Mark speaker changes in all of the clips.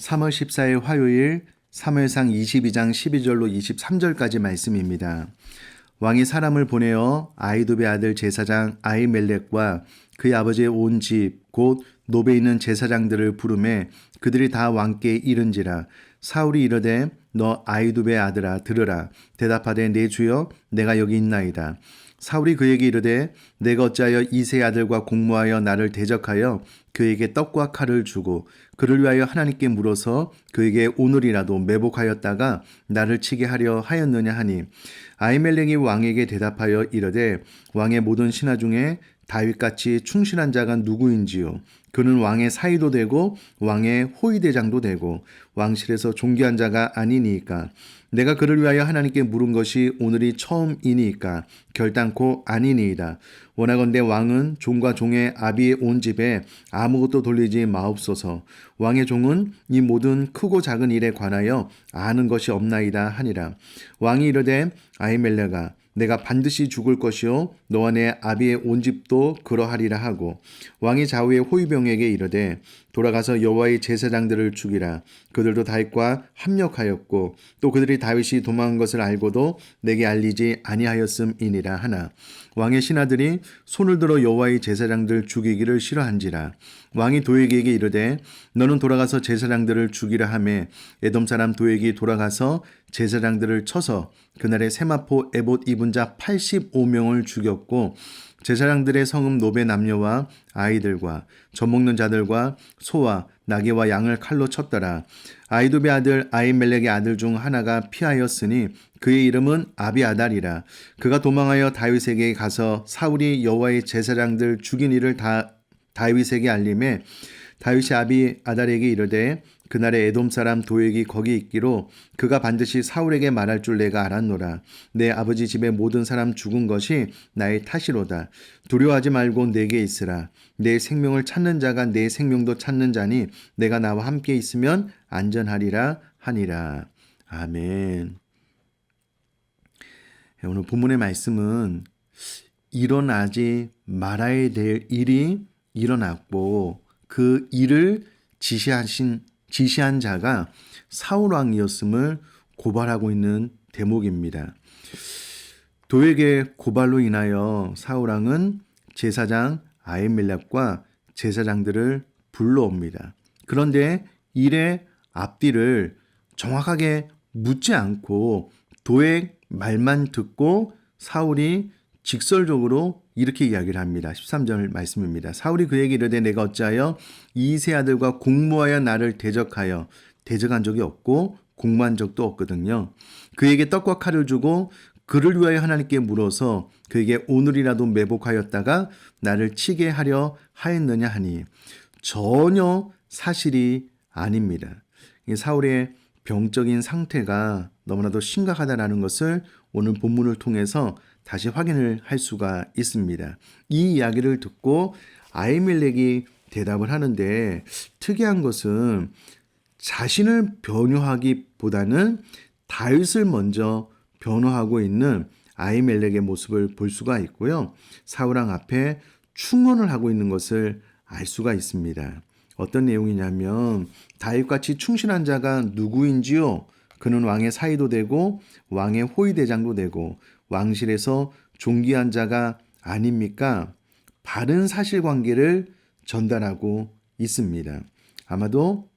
Speaker 1: 3월 14일 화요일 사무엘상 22장 12절로 23절까지 말씀입니다. 왕이 사람을 보내어 아히두베 아들 제사장 아히멜렉과 그의 아버지의 온 집 곧 노베 있는 제사장들을 부르매 그들이 다 왕께 이른지라. 사울이 이르되 너 아히두베 아들아 들으라. 대답하되 내 주여 내가 여기 있나이다. 사울이 그에게 이르되 내가 어찌하여 이새의 아들과 공모하여 나를 대적하여 그에게 떡과 칼을 주고 그를 위하여 하나님께 물어서 그에게 오늘이라도 매복하였다가 나를 치게 하려 하였느냐 하니, 아히멜렉이 왕에게 대답하여 이르되 왕의 모든 신하 중에 다윗같이 충실한 자가 누구인지요. 그는 왕의 사위도 되고 왕의 호위대장도 되고 왕실에서 존귀한 자가 아니니까. 내가 그를 위하여 하나님께 물은 것이 오늘이 처음이니까 결단코 아니니이다. 원하건대 왕은 종과 종의 아비의 온 집에 아무것도 돌리지 마옵소서. 왕의 종은 이 모든 크고 작은 일에 관하여 아는 것이 없나이다 하니라. 왕이 이르되 아히멜렉아 내가 반드시 죽을 것이요 너와 내 아비의 온 집도 그러하리라 하고, 왕이 좌우의 호위병에게 이르되 돌아가서 여호와의 제사장들을 죽이라. 그들도 다윗과 합력하였고 또 그들이 다윗이 도망한 것을 알고도 내게 알리지 아니하였음이니라 하나, 왕의 신하들이 손을 들어 여호와의 제사장들 죽이기를 싫어한지라. 왕이 도액에게 이르되 너는 돌아가서 제사장들을 죽이라 하매 에돔 사람 도액이 돌아가서 제사장들을 쳐서 그날에 세마포 에봇 입은 자 85명을 죽였고 제사장들의 성읍 노베 남녀와 아이들과 젖먹는 자들과 소와 나귀와 양을 칼로 쳤더라. 아히두베 아들 아히멜렉의 아들 중 하나가 피하였으니 그의 이름은 아비아달이라. 그가 도망하여 다윗에게 가서 사울이 여호와의 제사장들 죽인 일을 다윗에게 알림해 다윗이 아비아달에게 이르되 그날에 에돔 사람 도액이 거기 있기로 그가 반드시 사울에게 말할 줄 내가 알았노라. 내 아버지 집의 모든 사람 죽은 것이 나의 탓이로다. 두려워하지 말고 내게 있으라. 내 생명을 찾는 자가 내 생명도 찾는 자니 내가 나와 함께 있으면 안전하리라 하니라. 아멘. 오늘 본문의 말씀은 일어나지 말아야 될 일이 일어났고 그 일을 지시한 자가 사울왕이었음을 고발하고 있는 대목입니다. 도액의 고발로 인하여 사울왕은 제사장 아히멜렉과 제사장들을 불러옵니다. 그런데 일의 앞뒤를 정확하게 묻지 않고 도액 말만 듣고 사울이 직설적으로 이렇게 이야기를 합니다. 13절 말씀입니다. 사울이 그에게 이르되 내가 어찌하여 이새 아들과 공모하여 나를 대적한 적이 없고 공모한 적도 없거든요. 그에게 떡과 칼을 주고 그를 위하여 하나님께 물어서 그에게 오늘이라도 매복하였다가 나를 치게 하려 하였느냐 하니, 전혀 사실이 아닙니다. 사울의 병적인 상태가 너무나도 심각하다는 것을 오늘 본문을 통해서 다시 확인을 할 수가 있습니다. 이 이야기를 듣고 아히멜렉이 대답을 하는데, 특이한 것은 자신을 변호하기보다는 다윗을 먼저 변호하고 있는 아히멜렉의 모습을 볼 수가 있고요. 사울왕 앞에 충언을 하고 있는 것을 알 수가 있습니다. 어떤 내용이냐면, 다윗같이 충실한 자가 누구인지요? 그는 왕의 사위도 되고 왕의 호위대장도 되고 왕실에서 존귀한 자가 아닙니까? 바른 사실관계를 전달하고 있습니다. 아마도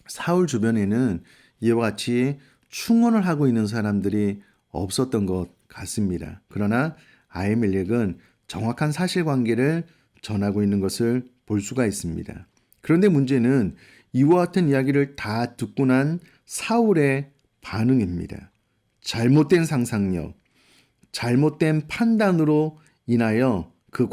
Speaker 1: 사울 주변에는 이와 같이 충언을 하고 있는 사람들이 없었던 것 같습니다. 그러나 아히멜렉은 정확한 사실관계를 전하고 있는 것을 볼 수가 있습니다. 그런데 문제는 이와 같은 이야기를 다 듣고 난 사울의 반응입니다. 잘못된 상상력, 잘못된 판단으로 인하여 그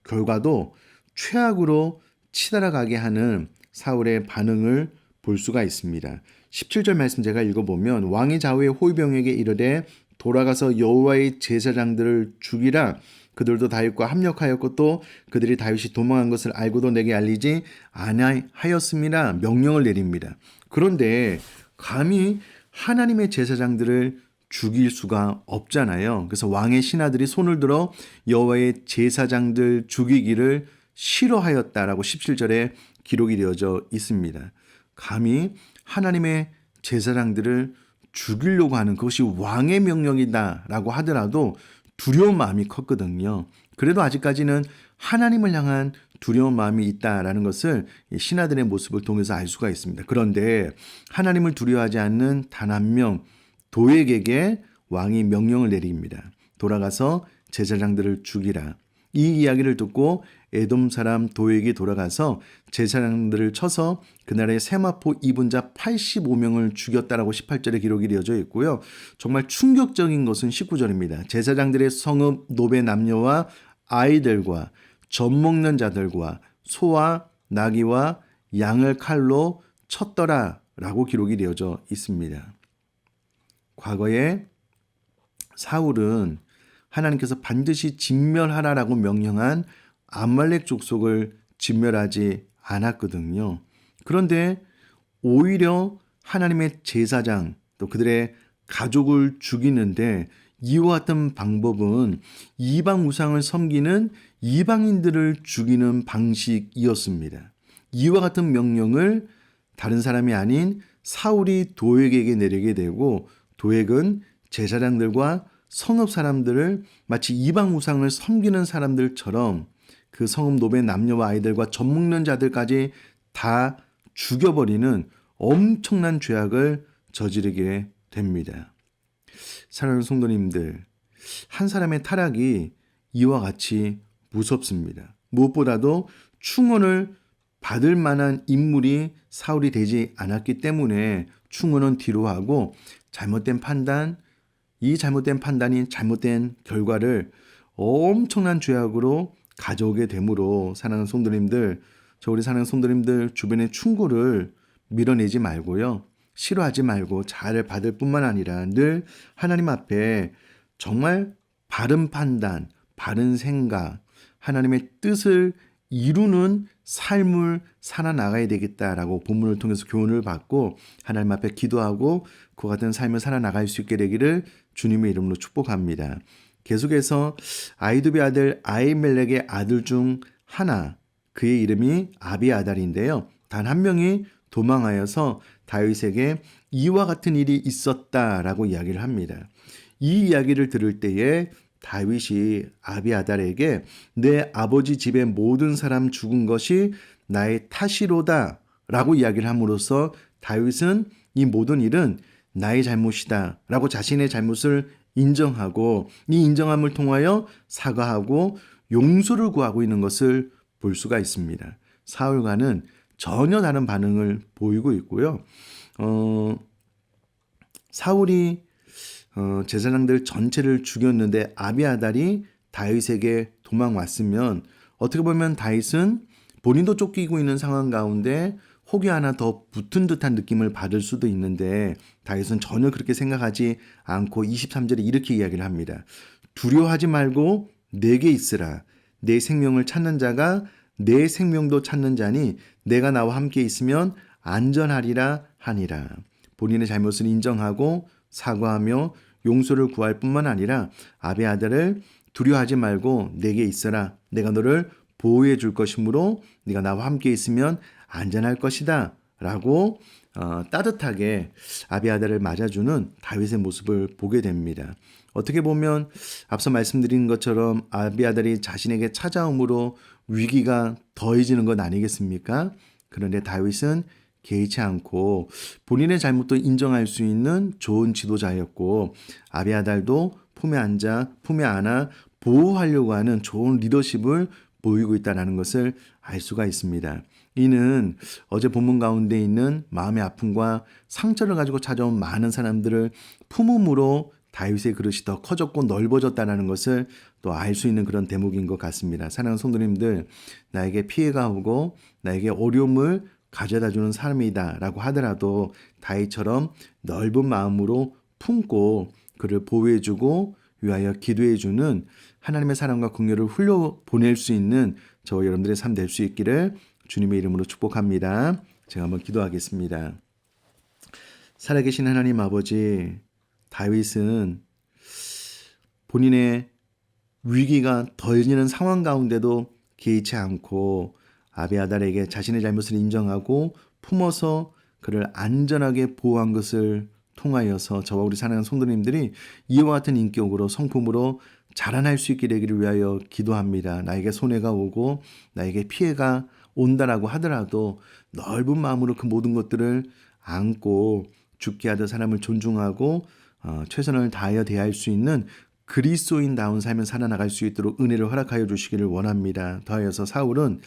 Speaker 1: 결과도 최악으로 치달아가게 하는 사울의 반응을 볼 수가 있습니다. 17절 말씀 제가 읽어보면, 왕이 좌우의 호위병에게 이르되 돌아가서 여호와의 제사장들을 죽이라. 그들도 다윗과 합력하였고 또 그들이 다윗이 도망한 것을 알고도 내게 알리지 아니하였음이라 명령을 내립니다. 그런데 감히 하나님의 제사장들을 죽일 수가 없잖아요. 그래서 왕의 신하들이 손을 들어 여호와의 제사장들 죽이기를 싫어하였다라고 17절에 기록이 되어져 있습니다. 감히 하나님의 제사장들을 죽이려고 하는 그것이 왕의 명령이다라고 하더라도 두려운 마음이 컸거든요. 그래도 아직까지는 하나님을 향한 두려운 마음이 있다라는 것을 신하들의 모습을 통해서 알 수가 있습니다. 그런데 하나님을 두려워하지 않는 단 한 명 도액에게 왕이 명령을 내립니다. 돌아가서 제사장들을 죽이라. 이 이야기를 듣고 에돔 사람 도액이 돌아가서 제사장들을 쳐서 그날의 세마포 입은 자 85명을 죽였다라고 18절에 기록이 되어져 있고요. 정말 충격적인 것은 19절입니다. 제사장들의 성읍 노베 남녀와 아이들과 젖 먹는 자들과 소와 나귀와 양을 칼로 쳤더라라고 기록이 되어져 있습니다. 과거에 사울은 하나님께서 반드시 진멸하라라고 명령한 아말렉 족속을 진멸하지 않았거든요. 그런데 오히려 하나님의 제사장 또 그들의 가족을 죽이는데 이와 같은 방법은 이방 우상을 섬기는 이방인들을 죽이는 방식이었습니다. 이와 같은 명령을 다른 사람이 아닌 사울이 도액에게 내리게 되고 도액은 제사장들과 성읍 사람들을 마치 이방 우상을 섬기는 사람들처럼 그 성읍 노베 남녀와 아이들과 젖 먹는 자들까지 다 죽여버리는 엄청난 죄악을 저지르게 됩니다. 사랑하는 성도님들, 한 사람의 타락이 이와 같이 무섭습니다. 무엇보다도 충원을 받을 만한 인물이 사울이 되지 않았기 때문에 충원은 뒤로 하고 잘못된 판단, 이 잘못된 판단이 잘못된 결과를 엄청난 죄악으로 가져오게 되므로 사랑하는 성도님들, 우리 사랑하는 성도님들 주변의 충고를 밀어내지 말고요. 싫어하지 말고 잘 받을 뿐만 아니라 늘 하나님 앞에 정말 바른 판단, 바른 생각, 하나님의 뜻을 이루는 삶을 살아나가야 되겠다라고 본문을 통해서 교훈을 받고 하나님 앞에 기도하고 그와 같은 삶을 살아나갈 수 있게 되기를 주님의 이름으로 축복합니다. 계속해서 아이두베 아들 아히멜렉의 아들 중 하나, 그의 이름이 아비아달인데요. 단 한 명이 도망하여서 다윗에게 이와 같은 일이 있었다라고 이야기를 합니다. 이 이야기를 들을 때에 다윗이 아비아달에게 내 아버지 집의 모든 사람 죽은 것이 나의 탓이로다 라고 이야기를 함으로써 다윗은 이 모든 일은 나의 잘못이다 라고 자신의 잘못을 인정하고 이 인정함을 통하여 사과하고 용서를 구하고 있는 것을 볼 수가 있습니다. 사울과는 전혀 다른 반응을 보이고 있고요. 사울이 제사장들 전체를 죽였는데 아비아달이 다윗에게 도망왔으면 어떻게 보면 다윗은 본인도 쫓기고 있는 상황 가운데 혹이 하나 더 붙은 듯한 느낌을 받을 수도 있는데 다윗은 전혀 그렇게 생각하지 않고 23절에 이렇게 이야기를 합니다. 두려워하지 말고 내게 있으라. 내 생명을 찾는 자가 내 생명도 찾는 자니 내가 나와 함께 있으면 안전하리라 하니라. 본인의 잘못을 인정하고 사과하며 용서를 구할 뿐만 아니라 아비아달을 두려워하지 말고 내게 있어라. 내가 너를 보호해 줄 것이므로 네가 나와 함께 있으면 안전할 것이다 라고 따뜻하게 아비아달을 맞아주는 다윗의 모습을 보게 됩니다. 어떻게 보면 앞서 말씀드린 것처럼 아비아달이 자신에게 찾아옴으로 위기가 더해지는 것 아니겠습니까? 그런데 다윗은 개의치 않고 본인의 잘못도 인정할 수 있는 좋은 지도자였고 아비아달도 품에 안아 보호하려고 하는 좋은 리더십을 보이고 있다는 것을 알 수가 있습니다. 이는 어제 본문 가운데 있는 마음의 아픔과 상처를 가지고 찾아온 많은 사람들을 품음으로 다윗의 그릇이 더 커졌고 넓어졌다는 것을 또 알 수 있는 그런 대목인 것 같습니다. 사랑하는 성도님들, 나에게 피해가 오고 나에게 어려움을 가져다주는 사람이다 라고 하더라도 다윗처럼 넓은 마음으로 품고 그를 보호해주고 위하여 기도해주는 하나님의 사랑과 긍휼을 흘려보낼 수 있는 저와 여러분들의 삶 될 수 있기를 주님의 이름으로 축복합니다. 제가 한번 기도하겠습니다. 살아계신 하나님 아버지, 다윗은 본인의 위기가 덜리는 상황 가운데도 개의치 않고 아비아달에게 자신의 잘못을 인정하고 품어서 그를 안전하게 보호한 것을 통하여서 저와 우리 사랑하는 성도님들이 이와 같은 인격으로 성품으로 자라날 수 있게 되기를 위하여 기도합니다. 나에게 손해가 오고 나에게 피해가 온다라고 하더라도 넓은 마음으로 그 모든 것들을 안고 죽게 하던 사람을 존중하고 최선을 다하여 대할 수 있는 그리스도인다운 삶을 살아나갈 수 있도록 은혜를 허락하여 주시기를 원합니다. 더하여서 사울은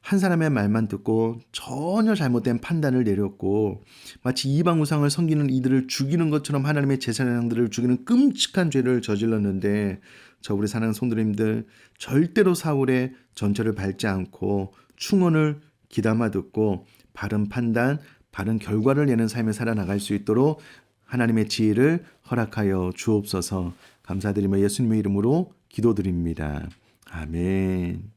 Speaker 1: 한 사람의 말만 듣고 전혀 잘못된 판단을 내렸고 마치 이방 우상을 섬기는 이들을 죽이는 것처럼 하나님의 제사장들을 죽이는 끔찍한 죄를 저질렀는데 저 우리 사랑하는 성도님들 절대로 사울의 전철을 밟지 않고 충언을 귀담아 듣고 바른 판단, 바른 결과를 내는 삶을 살아나갈 수 있도록 하나님의 지혜를 허락하여 주옵소서. 감사드리며 예수님의 이름으로 기도드립니다. 아멘.